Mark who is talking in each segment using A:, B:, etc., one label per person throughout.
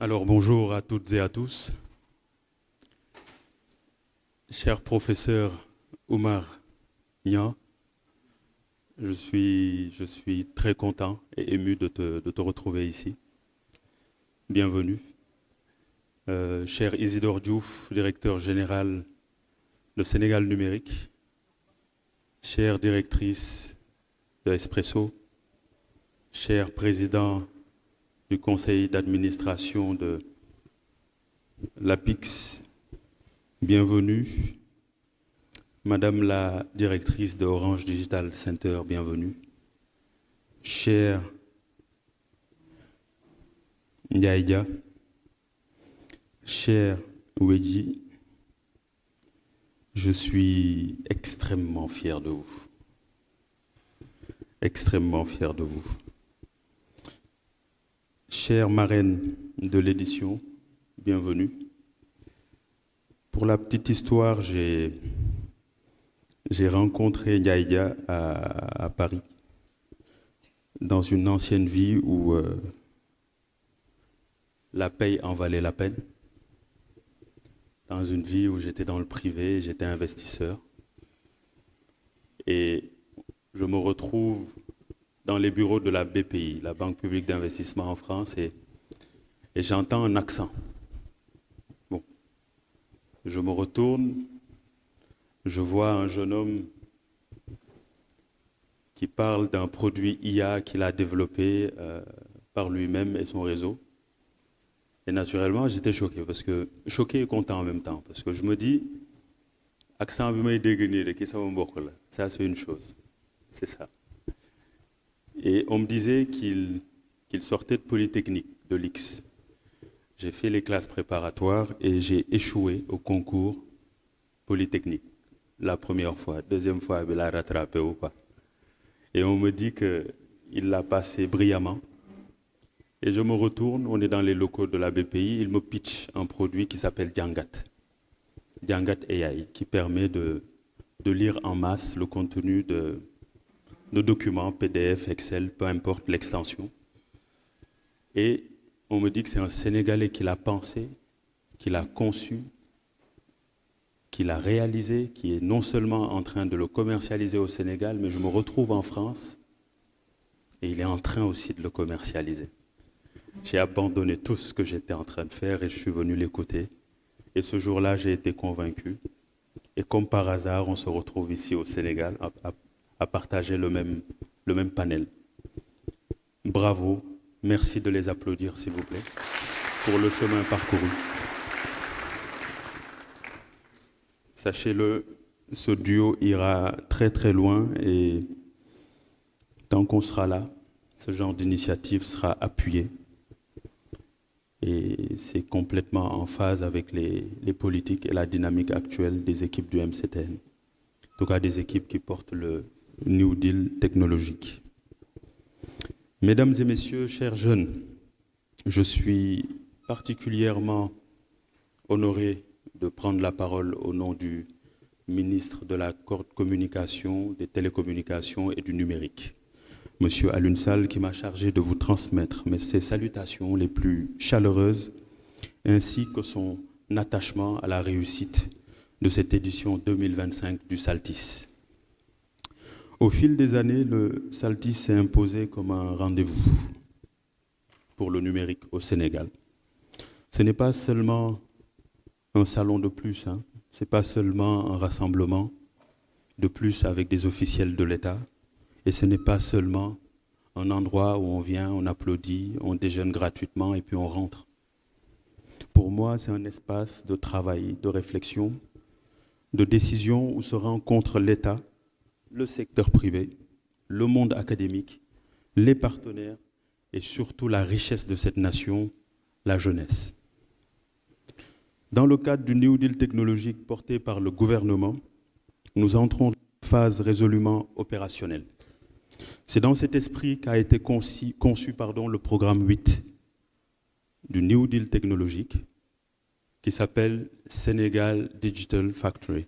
A: Alors bonjour à toutes et à tous. Cher professeur Oumar Nia, je suis très content et ému de te retrouver ici. Bienvenue. Cher Isidore Diouf, directeur général de Sénégal Numérique, chère directrice de Espresso, cher président du conseil d'administration de l'APIX, bienvenue. Madame la directrice de Orange Digital Center, bienvenue. Cher Ndiaïdia, cher Ouedji, je suis extrêmement fier de vous. Extrêmement fier de vous. Chère marraine de l'édition, bienvenue. Pour la petite histoire, j'ai rencontré Ndiaïdia à Paris, dans une ancienne vie où la paye en valait la peine, dans une vie où j'étais dans le privé, j'étais investisseur. Et je me retrouve dans les bureaux de la BPI, la Banque publique d'investissement en France, et j'entends un accent. Bon. Je me retourne, je vois un jeune homme qui parle d'un produit IA qu'il a développé par lui-même et son réseau. Et naturellement, j'étais choqué, choqué et content en même temps, parce que je me dis, accent ça c'est une chose, c'est ça. Et on me disait qu'il sortait de Polytechnique, de l'X. J'ai fait les classes préparatoires et j'ai échoué au concours Polytechnique. La première fois, deuxième fois, il l'a rattrapé ou pas. Et on me dit qu'il l'a passé brillamment. Et je me retourne, on est dans les locaux de la BPI, il me pitch un produit qui s'appelle Djangat. Djangat AI, qui permet de lire en masse le contenu de documents, PDF, Excel, peu importe l'extension. Et on me dit que c'est un Sénégalais qui l'a pensé, qui l'a conçu, qui l'a réalisé, qui est non seulement en train de le commercialiser au Sénégal, mais je me retrouve en France et il est en train aussi de le commercialiser. J'ai abandonné tout ce que j'étais en train de faire et je suis venu l'écouter. Et ce jour-là, j'ai été convaincu. Et comme par hasard, on se retrouve ici au Sénégal à partager le même panel. Bravo, merci de les applaudir s'il vous plaît, pour le chemin parcouru. Sachez-le, ce duo ira très très loin et tant qu'on sera là, ce genre d'initiative sera appuyé. Et c'est complètement en phase avec les politiques et la dynamique actuelle des équipes du MCTN. En tout cas, des équipes qui portent le New Deal technologique. Mesdames et messieurs, chers jeunes, je suis particulièrement honoré de prendre la parole au nom du ministre de la communication, des télécommunications et du numérique, Monsieur Alioune Sall, qui m'a chargé de vous transmettre ses salutations les plus chaleureuses, ainsi que son attachement à la réussite de cette édition 2025 du Saltis. Au fil des années, le Saltis s'est imposé comme un rendez-vous pour le numérique au Sénégal. Ce n'est pas seulement un salon de plus, ce n'est pas seulement un rassemblement de plus avec des officiels de l'État, et ce n'est pas seulement un endroit où on vient, on applaudit, on déjeune gratuitement et puis on rentre. Pour moi, c'est un espace de travail, de réflexion, de décision où se rencontrent l'État, le secteur privé, le monde académique, les partenaires et surtout la richesse de cette nation, la jeunesse. Dans le cadre du New Deal technologique porté par le gouvernement, nous entrons dans une phase résolument opérationnelle. C'est dans cet esprit qu'a été conçu le programme 8 du New Deal technologique qui s'appelle Sénégal Digital Factory,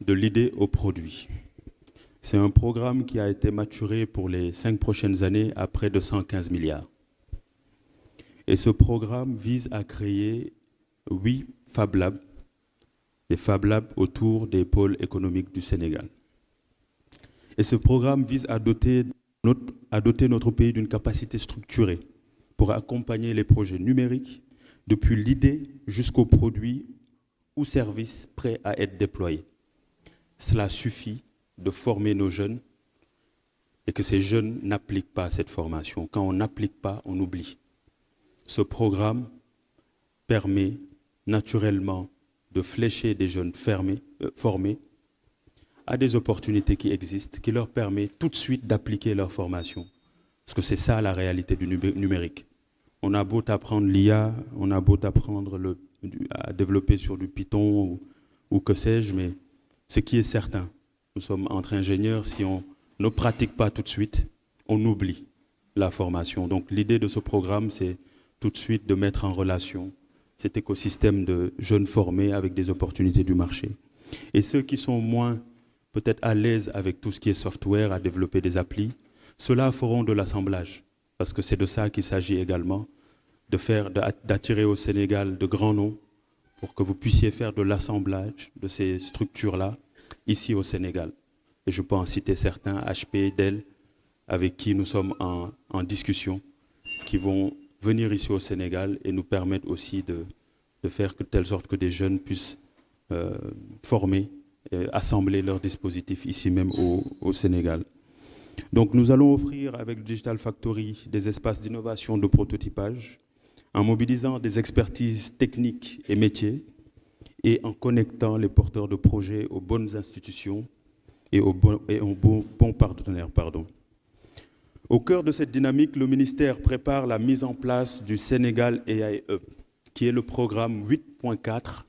A: de l'idée au produit. C'est un programme qui a été maturé pour les 5 prochaines années à près de 115 milliards. Et ce programme vise à créer 8 Fab Labs, des Fab Labs autour des pôles économiques du Sénégal. Et ce programme vise à doter notre pays d'une capacité structurée pour accompagner les projets numériques depuis l'idée jusqu'aux produits ou services prêts à être déployés. Cela suffit de former nos jeunes et que ces jeunes n'appliquent pas cette formation. Quand on n'applique pas, on oublie. Ce programme permet naturellement de flécher des jeunes formés à des opportunités qui existent, qui leur permettent tout de suite d'appliquer leur formation. Parce que c'est ça la réalité du numérique. On a beau apprendre l'IA, on a beau apprendre à développer sur du Python ou que sais-je, mais ce qui est certain, nous sommes entre ingénieurs, si on ne pratique pas tout de suite, on oublie la formation. Donc l'idée de ce programme, c'est tout de suite de mettre en relation cet écosystème de jeunes formés avec des opportunités du marché. Et ceux qui sont moins peut-être à l'aise avec tout ce qui est software, à développer des applis, ceux-là feront de l'assemblage, parce que c'est de ça qu'il s'agit également, d'attirer au Sénégal de grands noms pour que vous puissiez faire de l'assemblage de ces structures-là ici au Sénégal. Et je peux en citer certains, HP, Dell, avec qui nous sommes en discussion, qui vont venir ici au Sénégal et nous permettre aussi de faire de telle sorte que des jeunes puissent former, assembler leurs dispositifs ici même au Sénégal. Donc nous allons offrir avec le Digital Factory des espaces d'innovation de prototypage en mobilisant des expertises techniques et métiers et en connectant les porteurs de projets aux bonnes institutions et aux bons partenaires. Au cœur de cette dynamique, le ministère prépare la mise en place du Sénégal AI Hub, qui est le programme 8.4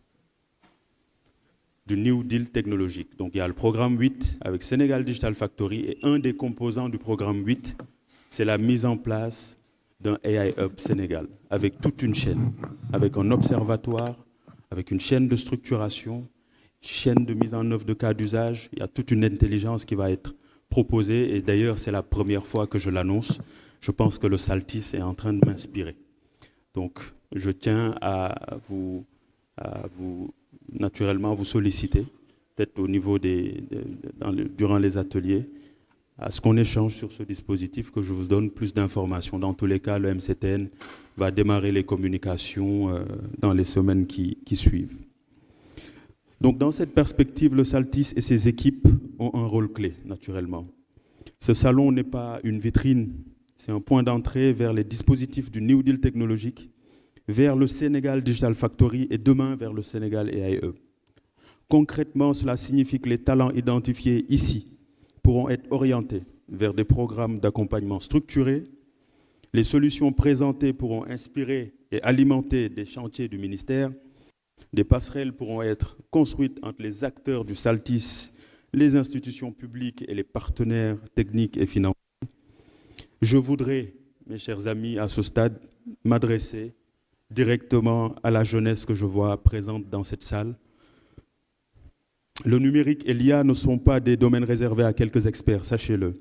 A: du New Deal technologique. Donc il y a le programme 8 avec Sénégal Digital Factory et un des composants du programme 8, c'est la mise en place d'un AI Hub Sénégal, avec toute une chaîne, avec un observatoire, avec une chaîne de structuration, chaîne de mise en œuvre de cas d'usage. Il y a toute une intelligence qui va être proposée et d'ailleurs c'est la première fois que je l'annonce. Je pense que le Saltis est en train de m'inspirer. Donc je tiens à vous naturellement vous solliciter, peut-être au niveau durant les ateliers, à ce qu'on échange sur ce dispositif, que je vous donne plus d'informations. Dans tous les cas, le MCTN va démarrer les communications dans les semaines qui suivent. Donc dans cette perspective, le Saltis et ses équipes ont un rôle clé, naturellement. Ce salon n'est pas une vitrine, c'est un point d'entrée vers les dispositifs du New Deal technologique, vers le Sénégal Digital Factory et demain vers le Sénégal AI Hub. Concrètement, cela signifie que les talents identifiés ici pourront être orientés vers des programmes d'accompagnement structurés. Les solutions présentées pourront inspirer et alimenter des chantiers du ministère. Des passerelles pourront être construites entre les acteurs du Saltis, les institutions publiques et les partenaires techniques et financiers. Je voudrais, mes chers amis, à ce stade, m'adresser directement à la jeunesse que je vois présente dans cette salle. Le numérique et l'IA ne sont pas des domaines réservés à quelques experts, sachez-le.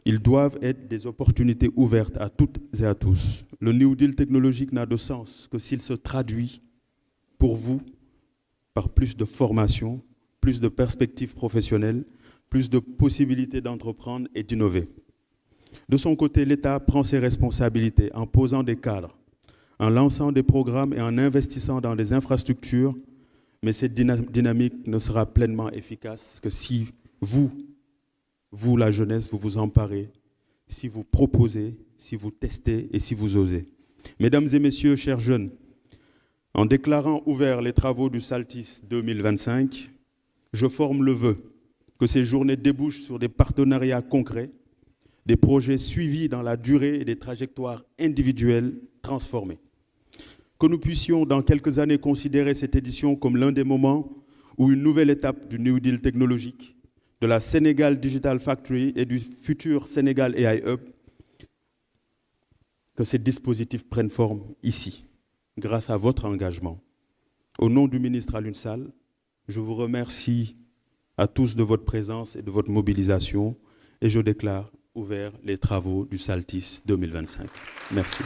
A: Ils doivent être des opportunités ouvertes à toutes et à tous. Le New Deal technologique n'a de sens que s'il se traduit pour vous par plus de formation, plus de perspectives professionnelles, plus de possibilités d'entreprendre et d'innover. De son côté, l'État prend ses responsabilités en posant des cadres, en lançant des programmes et en investissant dans des infrastructures, mais cette dynamique ne sera pleinement efficace que si vous, la jeunesse, vous vous emparez, si vous proposez, si vous testez et si vous osez. Mesdames et messieurs, chers jeunes, en déclarant ouverts les travaux du Saltis 2025, je forme le vœu que ces journées débouchent sur des partenariats concrets, des projets suivis dans la durée et des trajectoires individuelles transformées. Que nous puissions dans quelques années considérer cette édition comme l'un des moments où une nouvelle étape du New Deal technologique, de la Sénégal Digital Factory et du futur Sénégal AI Hub, que ces dispositifs prennent forme ici, grâce à votre engagement. Au nom du ministre Alioune Sall, je vous remercie à tous de votre présence et de votre mobilisation et je déclare ouverts les travaux du Saltis 2025. Merci.